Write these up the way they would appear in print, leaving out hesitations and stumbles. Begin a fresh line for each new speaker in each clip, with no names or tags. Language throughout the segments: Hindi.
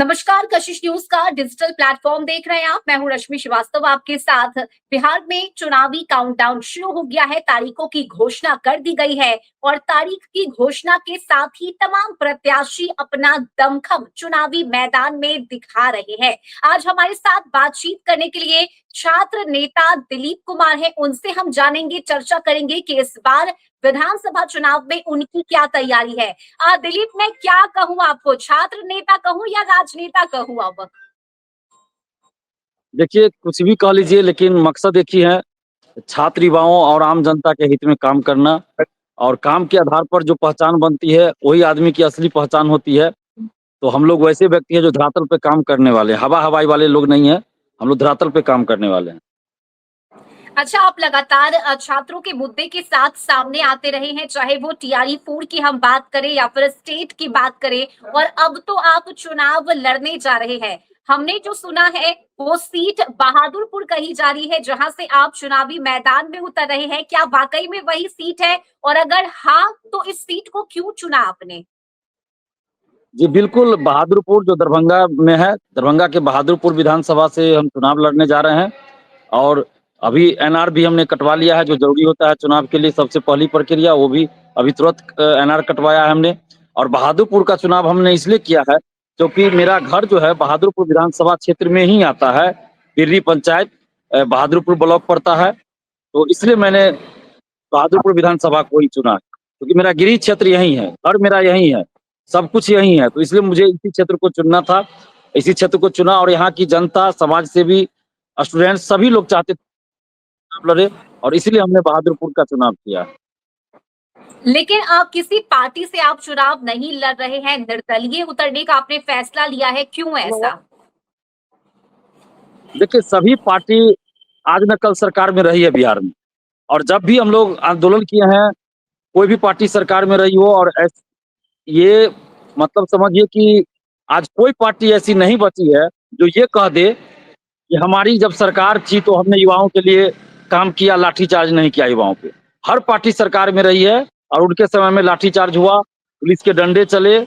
नमस्कार, कशिश न्यूज का डिजिटल प्लेटफॉर्म देख रहे हैं आप। मैं हूं रश्मि श्रीवास्तव आपके साथ। बिहार में चुनावी काउंटडाउन शुरू हो गया है, तारीखों की घोषणा कर दी गई है और तारीख की घोषणा के साथ ही तमाम प्रत्याशी अपना दमखम चुनावी मैदान में दिखा रहे हैं। आज हमारे साथ बातचीत करने के लिए छात्र नेता दिलीप कुमार हैं। उनसे हम जानेंगे, चर्चा करेंगे कि इस बार विधानसभा चुनाव में उनकी क्या तैयारी है। दिलीप, मैं क्या कहूँ आपको, छात्र नेता कहूँ या राजनेता कहूँ अब?
देखिए, कुछ भी कह लीजिए, लेकिन मकसद एक ही है, छात्र युवाओं और आम जनता के हित में काम करना। और काम के आधार पर जो पहचान बनती है, वही आदमी की असली पहचान होती है। तो हम लोग वैसे व्यक्ति हैं जो धरातल पे काम करने वाले हैं, हवा-हवाई वाले लोग नहीं हैं। हम लोग धरातल पे काम करने वाले हैं।
अच्छा, आप लगातार छात्रों के मुद्दे के साथ सामने आते रहे हैं, चाहे वो टीआरई 4 की हम बात करें या फिर स्टेट की बात करें, और अब तो आप चुनाव लड़ने जा रहे हैं। हमने जो सुना है वो सीट बहादुरपुर कही जा रही है, जहां से आप चुनावी मैदान में उतर रहे हैं। क्या वाकई में वही सीट है, और अगर हाँ, तो इस सीट को क्यों चुना आपने?
जी, बिल्कुल, बहादुरपुर जो दरभंगा में है, दरभंगा के बहादुरपुर विधानसभा से हम चुनाव लड़ने जा रहे हैं। और अभी एनआर भी हमने कटवा लिया है, जो ज़रूरी होता है चुनाव के लिए, सबसे पहली प्रक्रिया वो भी अभी तुरंत एनआर कटवाया है हमने। और बहादुरपुर का चुनाव हमने इसलिए किया है, क्योंकि मेरा घर जो है बहादुरपुर विधानसभा क्षेत्र में ही आता है। बिर्री पंचायत बहादुरपुर ब्लॉक पड़ता है, तो इसलिए मैंने बहादुरपुर विधानसभा को ही चुना, क्योंकि मेरा गृह क्षेत्र यही है, घर मेरा यही है, सब कुछ यही है, तो इसलिए मुझे इसी क्षेत्र को चुनना था। इसी क्षेत्र को चुना और यहाँ की जनता, समाज सेवी, स्टूडेंट सभी लोग चाहते थे चुनाव लड़े, और इसीलिए हमने बहादुरपुर का चुनाव किया।
लेकिन आप किसी पार्टी से आप चुनाव नहीं लड़ रहे हैं, निर्दलीय उतरने का आपने फैसला लिया है, क्यों ऐसा?
देखिए, सभी पार्टी आज न कल सरकार में रही है बिहार में, और जब भी हम लोग आंदोलन किए हैं, कोई भी पार्टी सरकार में रही हो, और ये मतलब समझिए कि आज कोई पार्टी ऐसी नहीं बची है जो ये कह दे कि हमारी जब सरकार थी तो हमने युवाओं के लिए काम किया, लाठीचार्ज नहीं किया युवाओं पे। हर पार्टी सरकार में रही है, और उनके समय में लाठीचार्ज हुआ, पुलिस के डंडे चले,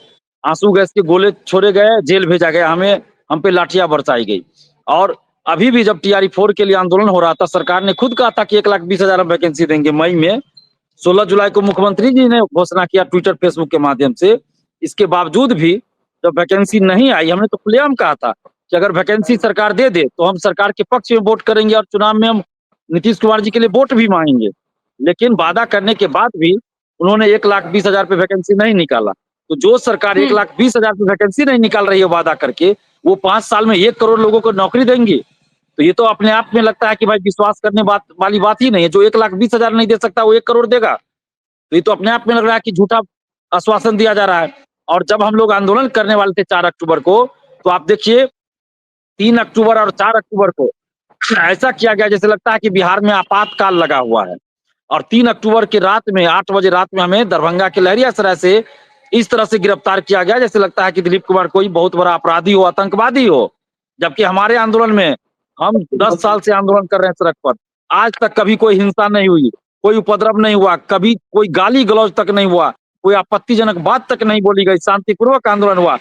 आंसू गैस के गोले छोड़े गए, जेल भेजा गया, हम पे लाठियां बरसाई गई। और अभी भी जब टीआरई 4 के लिए आंदोलन हो रहा था, सरकार ने खुद कहा था कि 1,20,000 हम वैकेंसी देंगे। मई में 16 जुलाई को मुख्यमंत्री जी ने घोषणा किया ट्विटर, फेसबुक के माध्यम से। इसके बावजूद भी जब वैकेंसी नहीं आई, हमने तो खुलेआम कहा था कि अगर वैकेंसी सरकार दे दे तो हम सरकार के पक्ष में वोट करेंगे, और चुनाव में हम नीतीश कुमार जी के लिए वोट भी मांगेंगे। लेकिन वादा करने के बाद भी उन्होंने 1,20,000 पे वैकेंसी नहीं निकाला। तो जो सरकार 1,20,000 पे वैकेंसी नहीं निकाल रही है वादा करके, वो 5 साल में 1 करोड़ लोगों को नौकरी देंगी। तो ये तो अपने आप में लगता है कि भाई विश्वास करने वाली बात ही नहीं है। जो 1,20,000 नहीं दे सकता, वो 1 करोड़ देगा। तो ये तो अपने आप में लग रहा है कि झूठा आश्वासन दिया जा रहा है। और जब हम लोग आंदोलन करने वाले थे 4 अक्टूबर को, तो आप देखिए 3 अक्टूबर और 4 अक्टूबर को ऐसा किया गया जैसे लगता है कि बिहार में आपातकाल लगा हुआ है। और 3 अक्टूबर की रात में 8 बजे रात में हमें दरभंगा के लहरियासराय से इस तरह से गिरफ्तार किया गया जैसे लगता है कि दिलीप कुमार कोई बहुत बड़ा अपराधी हो, आतंकवादी हो। जबकि हमारे आंदोलन में हम 10 साल से आंदोलन कर रहे हैं सड़क पर, आज तक कभी कोई हिंसा नहीं हुई, कोई उपद्रव नहीं हुआ, कभी कोई गाली गलौज तक नहीं हुआ, कोई आपत्तिजनक बात तक नहीं बोली गई, शांतिपूर्वक आंदोलन हुआ।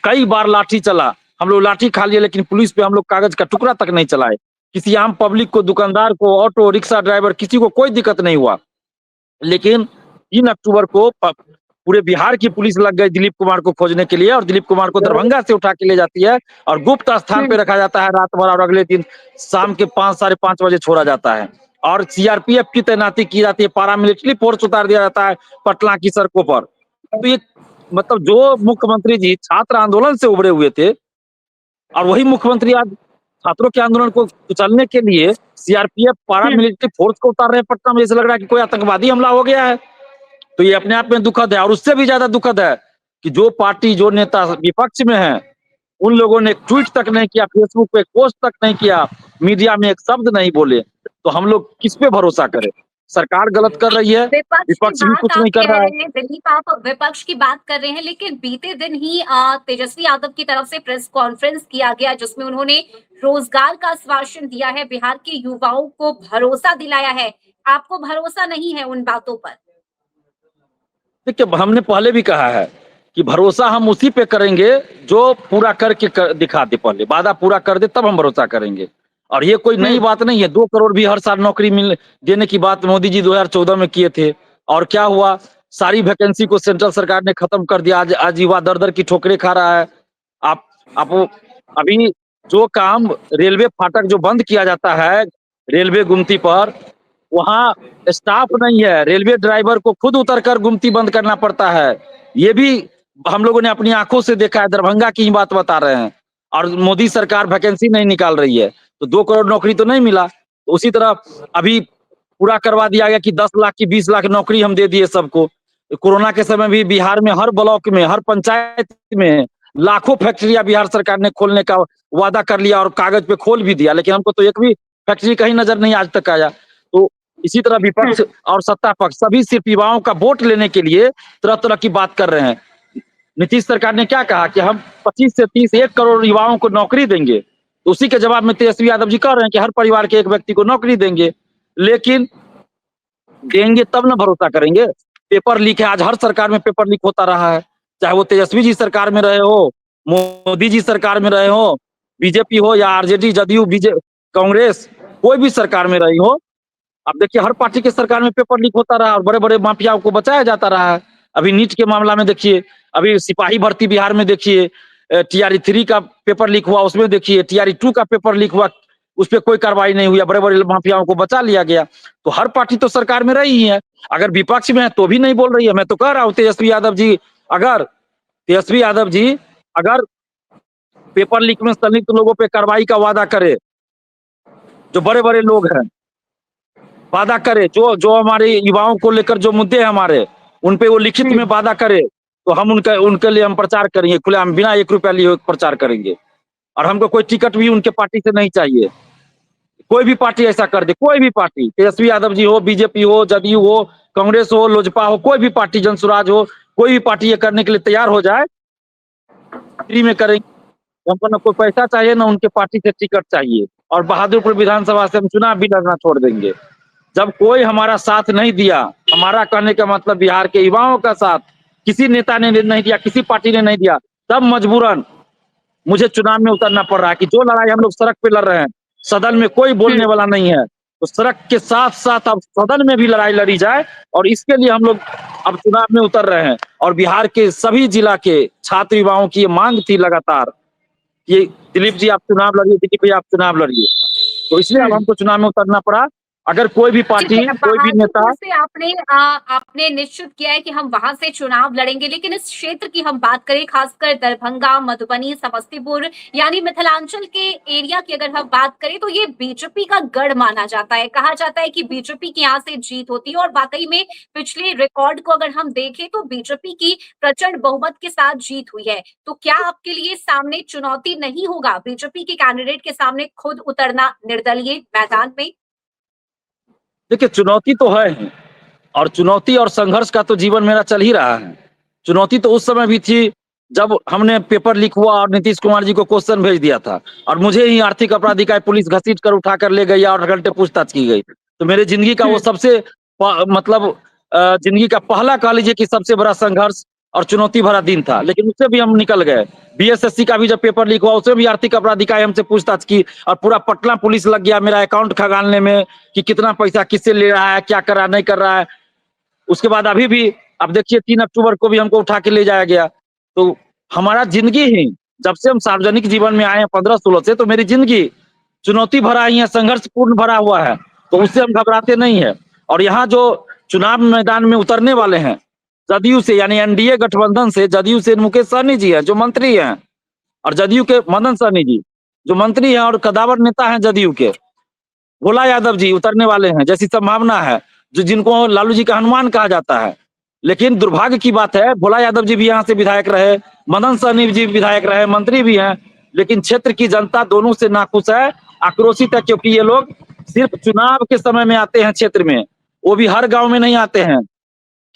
कई बार लाठी चला, हम लोग लाठी खा लिए, लेकिन पुलिस पे हम लोग कागज का टुकड़ा तक नहीं चलाए। किसी आम पब्लिक को, दुकानदार को, ऑटो रिक्शा ड्राइवर, किसी को कोई दिक्कत नहीं हुआ। लेकिन 3 अक्टूबर को पूरे बिहार की पुलिस लग गई दिलीप कुमार को खोजने के लिए, और दिलीप कुमार को दरभंगा से उठा के ले जाती है और गुप्त स्थान पे रखा जाता है रात भर, और अगले दिन शाम के 5 साढ़े 5 बजे छोड़ा जाता है। और सीआरपीएफ की तैनाती की जाती है, पैरामिलिट्री फोर्स उतार दिया जाता है पटना की सड़कों पर। तो ये मतलब जो मुख्यमंत्री जी छात्र आंदोलन से उभरे हुए थे, और वही मुख्यमंत्री आज छात्रों के आंदोलन को कुचलने के लिए सीआरपीएफ पैरामिलिट्री फोर्स को उतार रहे हैं पटना में। ऐसा लग रहा है कि कोई आतंकवादी हमला हो गया है। तो ये अपने आप में दुखद है, और उससे भी ज्यादा दुखद है कि जो पार्टी, जो नेता विपक्ष में है, उन लोगों ने एक ट्वीट तक नहीं किया, फेसबुक पे एक पोस्ट तक नहीं किया, मीडिया में एक शब्द नहीं बोले। तो हम लोग किस पे भरोसा करें? सरकार गलत कर रही है,
विपक्ष की
विपक्ष भी
बात
कुछ
आप
नहीं कर
कह
रहा है।
रहे हैं, दिलीप, आप विपक्ष की बात कर रहे हैं, लेकिन बीते दिन ही तेजस्वी यादव की तरफ से प्रेस कॉन्फ्रेंस किया गया, जिसमें उन्होंने रोजगार का आश्वासन दिया है, बिहार के युवाओं को भरोसा दिलाया है। आपको भरोसा नहीं है उन बातों पर?
देखिए, हमने पहले भी कहा है कि भरोसा हम उसी पे करेंगे जो पूरा करके दिखा दे, पहले वादा पूरा कर दे तब हम भरोसा करेंगे। और ये कोई नई बात नहीं है, 2 करोड़ भी हर साल नौकरी मिल देने की बात मोदी जी 2014 में किए थे। और क्या हुआ, सारी वैकेंसी को सेंट्रल सरकार ने खत्म कर दिया। आज युवा दर दर की ठोकरें खा रहा है। आप अभी जो काम रेलवे फाटक जो बंद किया जाता है रेलवे गुमती पर, वहाँ स्टाफ नहीं है, रेलवे ड्राइवर को खुद उतरकर गुमती बंद करना पड़ता है। ये भी हम लोगों ने अपनी आंखों से देखा है, दरभंगा की ही बात बता रहे हैं। और मोदी सरकार वैकेंसी नहीं निकाल रही है, तो 2 करोड़ नौकरी तो नहीं मिला। तो उसी तरह अभी पूरा करवा दिया गया कि 10 लाख की 20 लाख नौकरी हम दे दिए सबको। कोरोना के समय भी बिहार में हर ब्लॉक में, हर पंचायत में लाखों फैक्ट्रियां बिहार सरकार ने खोलने का वादा कर लिया और कागज पे खोल भी दिया, लेकिन हमको तो एक भी फैक्ट्री कहीं नजर नहीं आज तक आया। तो इसी तरह विपक्ष और सत्ता पक्ष सभी सिर्फ युवाओं का वोट लेने के लिए तरह तरह की बात कर रहे हैं। नीतीश सरकार ने क्या कहा कि हम 25 से 30 1 करोड़ युवाओं को नौकरी देंगे, तो उसी के जवाब में तेजस्वी यादव जी कह रहे हैं कि हर परिवार के एक व्यक्ति को नौकरी देंगे। लेकिन देंगे तब ना भरोसा करेंगे। पेपर लीक है, आज हर सरकार में पेपर लीक होता रहा है, चाहे वो तेजस्वी जी सरकार में रहे हो, मोदी जी सरकार में रहे हो, बीजेपी हो या आरजेडी, जदयू, कांग्रेस, कोई भी सरकार में रही हो। अब देखिए हर पार्टी के सरकार में पेपर लीक होता रहा और बड़े-बड़े माफियाओं को बचाया जाता रहा है। अभी नीट के मामला में देखिए, अभी सिपाही भर्ती बिहार में देखिए, टीआरई 3 का पेपर लीक हुआ, उसमें देखिए टीआरई 2 का पेपर लीक हुआ, उस पे कोई कार्रवाई नहीं हुई, बड़े-बड़े माफियाओं को बचा लिया गया। तो हर पार्टी तो सरकार में रही है, अगर विपक्ष में है तो भी नहीं बोल रही है। मैं तो कह रहा हूँ तेजस्वी यादव जी अगर पेपर लीक में संलिप्त लोगों पे कार्रवाई का वादा करे, जो बड़े-बड़े लोग हैं, वादा करे, जो हमारे युवाओं को लेकर जो मुद्दे हैं हमारे, उन पे वो लिखित में वादा करे, तो हम उनके उनके लिए हम प्रचार करेंगे, खुलेआम बिना 1 रुपया लिए प्रचार करेंगे। और हमको कोई टिकट भी उनके पार्टी से नहीं चाहिए। कोई भी पार्टी ऐसा कर दे, कोई भी पार्टी, तेजस्वी यादव जी हो, बीजेपी हो, जदयू हो, कांग्रेस हो, लोजपा हो, कोई भी पार्टी, जनसुराज हो, कोई भी पार्टी ये करने के लिए तैयार हो जाए, फ्री में करेंगे। हमको ना कोई पैसा चाहिए, ना उनके पार्टी से टिकट चाहिए। और बहादुरपुर विधानसभा से हम चुनाव भी लड़ना छोड़ देंगे। जब कोई हमारा साथ नहीं दिया, हमारा कहने का मतलब बिहार के युवाओं का साथ किसी नेता ने नहीं दिया, किसी पार्टी ने नहीं दिया, तब मजबूरन मुझे चुनाव में उतरना पड़ रहा है कि जो लड़ाई हम लोग सड़क पे लड़ रहे हैं, सदन में कोई बोलने वाला नहीं है, तो सड़क के साथ साथ अब सदन में भी लड़ाई लड़ी जाए। और इसके लिए हम लोग अब चुनाव में उतर रहे हैं। और बिहार के सभी जिला के छात्र युवाओं की ये मांग थी लगातार, ये दिलीप जी आप चुनाव लड़िए, दिलीप भाई आप चुनाव लड़िए, तो इसलिए अब हमको चुनाव में उतरना पड़ा। अगर कोई भी पार्टी,
ठीक है,
कोई भी नेता,
बहादुरपुर से आपने निश्चित किया है कि हम वहां से चुनाव लड़ेंगे, लेकिन इस क्षेत्र की हम बात करें, खासकर दरभंगा, मधुबनी, समस्तीपुर यानी मिथिलांचल के एरिया की अगर हम बात करें, तो ये बीजेपी का गढ़ माना जाता है। कहा जाता है कि बीजेपी की यहाँ से जीत होती है और वाकई में पिछले रिकॉर्ड को अगर हम देखें तो बीजेपी की प्रचंड बहुमत के साथ जीत हुई है। तो क्या आपके लिए सामने चुनौती नहीं होगा बीजेपी के कैंडिडेट के सामने खुद उतरना निर्दलीय मैदान में?
देखिए चुनौती तो है ही, और चुनौती और संघर्ष का तो जीवन मेरा चल ही रहा है। चुनौती तो उस समय भी थी जब हमने पेपर लीक हुआ और नीतीश कुमार जी को क्वेश्चन भेज दिया था और मुझे ही आर्थिक अपराध इकाई पुलिस घसीट कर उठा कर ले गई और 8 घंटे पूछताछ की गई। तो मेरे जिंदगी का वो सबसे मतलब जिंदगी का पहला कह लीजिए कि सबसे बड़ा संघर्ष और चुनौती भरा दिन था, लेकिन उससे भी हम निकल गए। बीएसएससी का भी जब पेपर लीक हुआ उसमें भी आर्थिक अपराध इकाई हमसे पूछताछ की और पूरा पटना पुलिस लग गया मेरा अकाउंट खंगालने में कि कितना पैसा किससे ले रहा है, क्या कर रहा है, नहीं कर रहा है। उसके बाद अभी भी अब देखिए 3 अक्टूबर को भी हमको उठा के ले जाया गया। तो हमारा जिंदगी ही, जब से हम सार्वजनिक जीवन में आए हैं 15-16 से, तो मेरी जिंदगी चुनौती भरा ही है, संघर्षपूर्ण भरा हुआ है, तो उससे हम घबराते नहीं है। और यहाँ जो चुनाव मैदान में उतरने वाले हैं जदयू से, यानी एनडीए गठबंधन से, जदयू से मुकेश सहनी जी हैं जो मंत्री हैं, और जदयू के मदन सहनी जी जो मंत्री हैं और कदावर नेता हैं जदयू के, भोला यादव जी उतरने वाले हैं जैसी संभावना है, जो जिनको लालू जी का हनुमान कहा जाता है। लेकिन दुर्भाग्य की बात है, भोला यादव जी भी यहाँ से विधायक रहे, मदन सहनी जी विधायक रहे, मंत्री भी हैं, लेकिन क्षेत्र की जनता दोनों से नाखुश है, आक्रोशित है, क्योंकि ये लोग सिर्फ चुनाव के समय में आते हैं क्षेत्र में, वो भी हर गांव में नहीं आते हैं।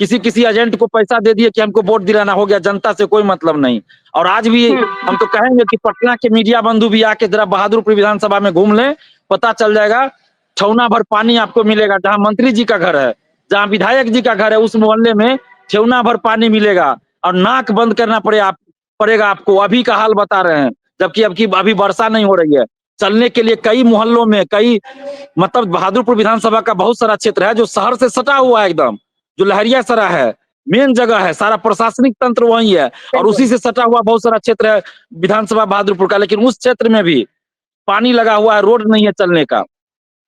किसी एजेंट को पैसा दे दिए कि हमको वोट दिलाना, हो गया, जनता से कोई मतलब नहीं। और आज भी हम तो कहेंगे कि पटना के मीडिया बंधु भी आके जरा बहादुरपुर विधानसभा में घूम लें, पता चल जाएगा, ठौना भर पानी आपको मिलेगा। जहां मंत्री जी का घर है, जहां विधायक जी का घर है, उस मोहल्ले में ठेवना भर पानी मिलेगा। और नाक बंद करना पड़ेगा आपको, अभी का हाल बता रहे हैं। जबकि अभी वर्षा नहीं हो रही है। चलने के लिए कई मोहल्लों में मतलब बहादुरपुर विधानसभा का बहुत सारा क्षेत्र है जो शहर से सटा हुआ है एकदम, जो लहरियासराय है, मेन जगह है, सारा प्रशासनिक तंत्र वही है और
बिल्कुल।
उसी से सटा हुआ बहुत सारा क्षेत्र है विधानसभा बहादुरपुर का। लेकिन उस क्षेत्र में भी पानी लगा हुआ है, रोड नहीं है चलने का,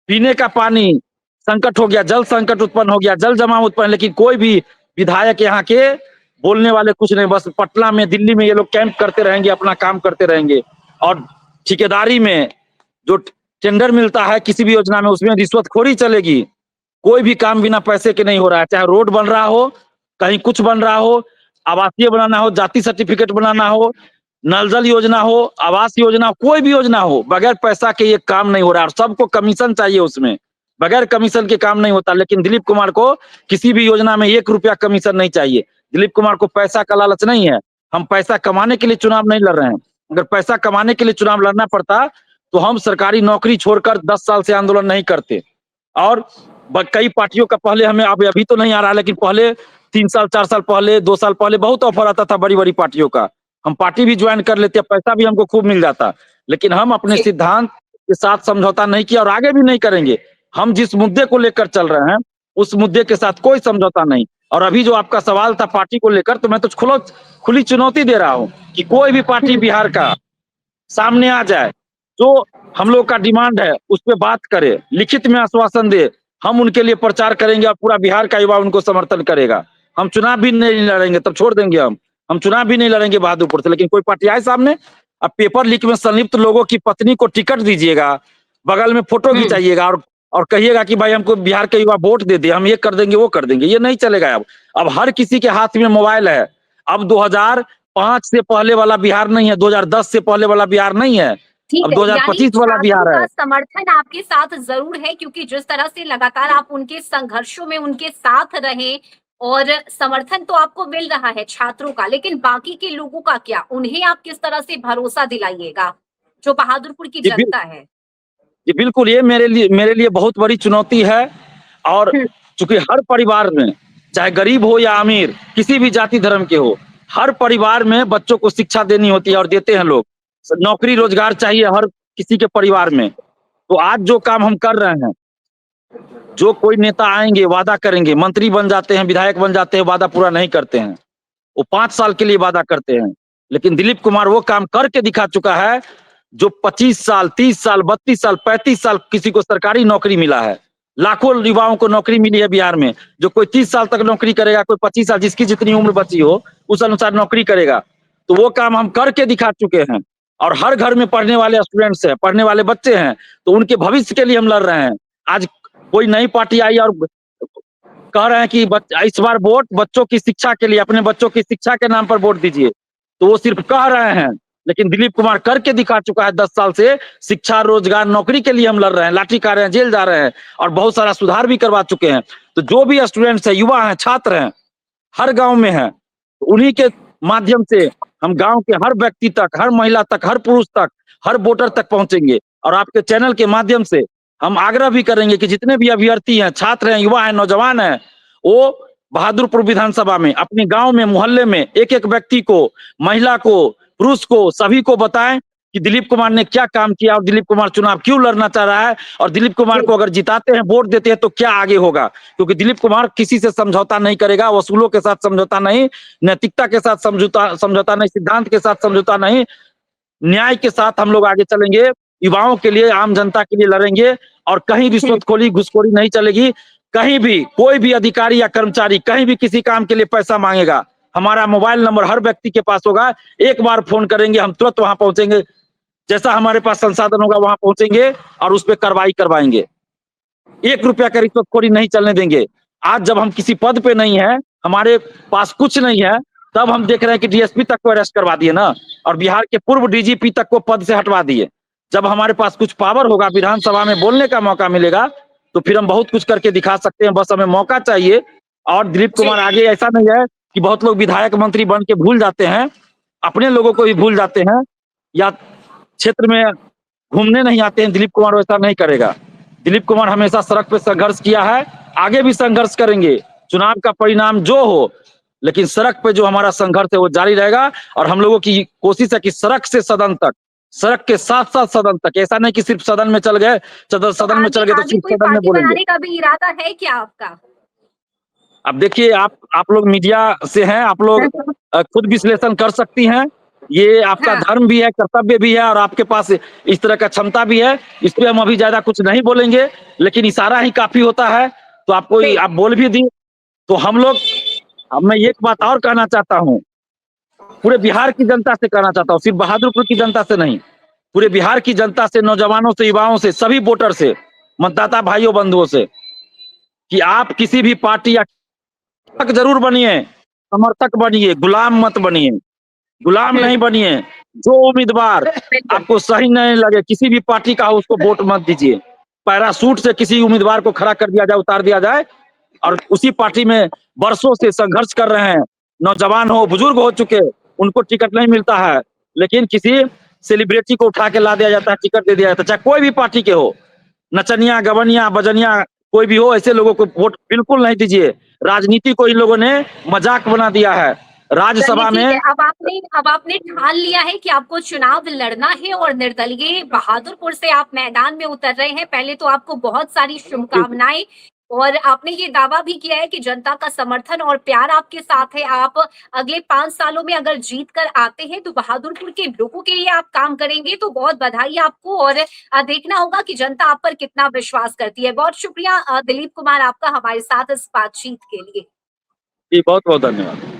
पीने का पानी संकट हो गया, जल संकट उत्पन्न हो गया, जल जमाव उत्पन्न। लेकिन कोई भी विधायक यहाँ के बोलने वाले कुछ नहीं, बस पटना में, दिल्ली में ये लोग कैंप करते रहेंगे, अपना काम करते रहेंगे। और ठेकेदारी में जो टेंडर मिलता है किसी भी योजना में, उसमें रिश्वतखोरी चलेगी। कोई भी काम बिना पैसे के नहीं हो रहा है, चाहे रोड बन रहा हो, कहीं कुछ बन रहा हो, आवासीय बनाना हो, जाति सर्टिफिकेट बनाना हो, नल जल योजना हो, आवास योजना हो, कोई भी योजना हो, बगैर पैसा के ये काम नहीं हो रहा है। और सबको कमीशन चाहिए उसमें, बगैर कमीशन के काम नहीं होता। लेकिन दिलीप कुमार को किसी भी योजना में 1 रुपया कमीशन नहीं चाहिए। दिलीप कुमार को पैसा का लालच नहीं है। हम पैसा कमाने के लिए चुनाव नहीं लड़ रहे हैं। अगर पैसा कमाने के लिए चुनाव लड़ना पड़ता तो हम सरकारी नौकरी छोड़कर 10 साल से आंदोलन नहीं करते। और कई पार्टियों का पहले हमें, अभी तो नहीं आ रहा, लेकिन पहले 3 साल 4 साल पहले, 2 साल पहले बहुत ऑफर आता था बड़ी बड़ी पार्टियों का। हम पार्टी भी ज्वाइन कर लेते, पैसा भी हमको खूब मिल जाता। लेकिन हम अपने
जी।
सिद्धांत के साथ समझौता नहीं किया और आगे भी नहीं करेंगे। हम जिस मुद्दे को लेकर चल रहे हैं उस मुद्दे के साथ कोई समझौता नहीं। और अभी जो आपका सवाल था पार्टी को लेकर, तो मैं तो खुली चुनौती दे रहा हूँ कि कोई भी पार्टी बिहार का सामने आ जाए, जो हम लोग का डिमांड है उस पे बात करे, लिखित में आश्वासन दे, हम उनके लिए प्रचार करेंगे और पूरा बिहार का युवा उनको समर्थन करेगा। हम चुनाव भी नहीं लड़ेंगे, तब छोड़ देंगे हम चुनाव भी नहीं लड़ेंगे बहादुरपुर से। लेकिन कोई पार्टी आए सामने, अब पेपर लीक में संलिप्त लोगों की पत्नी को टिकट दीजिएगा, बगल में फोटो खिंचाइएगा और कहिएगा कि भाई हमको बिहार के युवा वोट दे दे, हम ये कर देंगे वो कर देंगे, ये नहीं चलेगा। अब हर किसी के हाथ में मोबाइल है। अब 2005 से पहले वाला बिहार नहीं है, 2010 से पहले वाला बिहार नहीं है,
ठीक
अब
है, यानी
2025 वाला
छात्रों
बिहार
का
है।
समर्थन आपके साथ ज़रूर है, क्योंकि जिस तरह से लगातार आप उनके संघर्षों में उनके साथ रहे और समर्थन तो आपको मिल रहा है छात्रों का, लेकिन बाकी के लोगों का क्या? उन्हें आप किस तरह से भरोसा दिलाइएगा, जो बहादुरपुर की
जी,
जनता है?
जी बिल्कुल, ये मेरे लिए बहुत बड़ी चुनौती है। और
हुँ,
चूंकि हर परिवार में, चाहे गरीब हो या अमीर, किसी भी जाति धर्म के हो, हर परिवार में बच्चों को शिक्षा देनी होती है और देते हैं लोग। नौकरी रोजगार चाहिए हर किसी के परिवार में। तो आज जो काम हम कर रहे हैं, जो कोई नेता आएंगे वादा करेंगे, मंत्री बन जाते हैं, विधायक बन जाते हैं, वादा पूरा नहीं करते हैं। वो 5 साल के लिए वादा करते हैं। लेकिन दिलीप कुमार वो काम करके दिखा चुका है जो 25 साल, 30 साल, 32 साल, 35 साल किसी को सरकारी नौकरी मिला है। लाखों युवाओं को नौकरी मिली है बिहार में। जो कोई 30 साल तक नौकरी करेगा, कोई 25 साल, जिसकी जितनी उम्र बची हो उस अनुसार नौकरी करेगा। तो वो काम हम करके दिखा चुके हैं। और हर घर में पढ़ने वाले स्टूडेंट्स हैं, पढ़ने वाले बच्चे हैं, तो उनके भविष्य के लिए हम लड़ रहे हैं। आज कोई नई पार्टी आई और कह रहे हैं कि इस बार वोट बच्चों की शिक्षा के लिए, अपने बच्चों की शिक्षा के नाम पर वोट दीजिए। तो वो सिर्फ कह रहे हैं, लेकिन दिलीप कुमार करके दिखा चुका है। 10 साल से शिक्षा, रोजगार, नौकरी के लिए हम लड़ रहे हैं, लाठी खा रहे हैं, जेल जा रहे हैं और बहुत सारा सुधार भी करवा चुके हैं। तो जो भी स्टूडेंट्स है, युवा हैं, छात्र हैं, हर गांव में है, तो उन्हीं के माध्यम से हम गांव के हर व्यक्ति तक, हर महिला तक, हर पुरुष तक, हर वोटर तक पहुंचेंगे। और आपके चैनल के माध्यम से हम आग्रह भी करेंगे कि जितने भी अभ्यर्थी हैं, छात्र हैं, युवा हैं, नौजवान हैं, वो बहादुरपुर विधानसभा में, अपने गांव में, मोहल्ले में एक एक व्यक्ति को, महिला को, पुरुष को, सभी को बताएं कि दिलीप कुमार ने क्या काम किया और दिलीप कुमार चुनाव क्यों लड़ना चाह रहा है। और दिलीप कुमार को अगर जिताते हैं, वोट देते हैं, तो क्या आगे होगा। क्योंकि दिलीप कुमार किसी से समझौता नहीं करेगा, वसूलों के साथ समझौता नहीं, नैतिकता के साथ समझौता नहीं, सिद्धांत के साथ समझौता नहीं, न्याय के साथ हम लोग आगे चलेंगे। युवाओं के लिए, आम जनता के लिए लड़ेंगे और कहीं रिश्वतखोरी, घुसखोरी नहीं चलेगी। कहीं भी कोई भी अधिकारी या कर्मचारी कहीं भी किसी काम के लिए पैसा मांगेगा, हमारा मोबाइल नंबर हर व्यक्ति के पास होगा। एक बार फोन करेंगे, हम तुरंत वहां पहुंचेंगे, जैसा हमारे पास संसाधन होगा वहां पहुंचेंगे और उस पर कार्रवाई करवाएंगे। 1 रुपया का रिश्वतखोरी नहीं चलने देंगे। आज जब हम किसी पद पे नहीं है, हमारे पास कुछ नहीं है, तब हम देख रहे हैं कि डीएसपी तक को अरेस्ट करवा दिए ना, और बिहार के पूर्व डीजीपी तक को पद से हटवा दिए। जब हमारे पास कुछ पावर होगा, विधानसभा में बोलने का मौका मिलेगा, तो फिर हम बहुत कुछ करके दिखा सकते हैं। बस हमें मौका चाहिए। और दिलीप कुमार आगे ऐसा नहीं है कि बहुत लोग विधायक मंत्री बन के भूल जाते हैं, अपने लोगों को भी भूल जाते हैं या क्षेत्र में घूमने नहीं आते हैं। दिलीप कुमार वैसा नहीं करेगा। दिलीप कुमार हमेशा सड़क पे संघर्ष किया है, आगे भी संघर्ष करेंगे। चुनाव का परिणाम जो हो, लेकिन सड़क पे जो हमारा संघर्ष है वो जारी रहेगा और हम लोगों की कोशिश है कि सड़क से सदन तक, सड़क के साथ-साथ सदन तक, ऐसा नहीं कि सिर्फ सदन में चल गए, सदन में चल
आगे
गए तो
आगे
सिर्फ
कोई
सदन में
पार्टी
बोलेंगे।
बनाने का भी इरादा है क्या आपका?
अब देखिए आप लोग मीडिया से हैं, आप लोग खुद विश्लेषण कर सकती हैं। ये आपका
हाँ,
धर्म भी है, कर्तव्य भी है और आपके पास इस तरह का क्षमता भी है। इस पे हम अभी ज़्यादा कुछ नहीं बोलेंगे, लेकिन इशारा ही काफ़ी होता है। तो आपको आप
बिल्कुल,
बोल भी दी, तो हम लोग अब मैं एक बात और कहना चाहता हूँ, पूरे बिहार की जनता से कहना चाहता हूँ, सिर्फ बहादुरपुर की जनता से नहीं, पूरे बिहार की जनता से, नौजवानों से, युवाओं से, सभी वोटर से, मतदाता भाइयों बंधुओं से कि आप किसी भी पार्टी या समर्थक जरूर बनिए, समर्थक बनिए, गुलाम मत बनिए, गुलाम नहीं
हुँ,
बनिए। जो उम्मीदवार
बिल्कुल,
आपको सही नहीं लगे, किसी भी पार्टी का हो, उसको वोट मत दीजिए। पैराशूट से किसी उम्मीदवार को खड़ा कर दिया जाए, उतार दिया जाए और उसी पार्टी में बरसों से संघर्ष कर रहे हैं, नौजवान हो, बुजुर्ग हो चुके, उनको टिकट नहीं मिलता है, लेकिन किसी सेलिब्रिटी को उठा के ला दिया जाता है, टिकट दे दिया जाता है, चाहे कोई भी पार्टी के हो, नचनिया, गवनिया, बजनिया कोई भी हो, ऐसे लोगों को वोट बिल्कुल नहीं दीजिए। राजनीति को इन लोगों ने मजाक बना दिया है।
चलिए
राज्यसभा
ठीक है।
में
अब आपने ठान लिया है कि आपको चुनाव लड़ना है और निर्दलीय बहादुरपुर से आप मैदान में उतर रहे हैं। पहले तो आपको बहुत सारी शुभकामनाएँ और आपने ये दावा भी किया है कि जनता का समर्थन और प्यार आपके साथ है। आप अगले 5 सालों में अगर जीत कर आते हैं तो बहादुरपुर के लोगों के लिए आप काम करेंगे, तो बहुत बधाई आपको और देखना होगा कि जनता आप पर कितना विश्वास करती है। बहुत शुक्रिया दिलीप कुमार आपका हमारे साथ इस बातचीत के लिए।
जी, बहुत-बहुत धन्यवाद।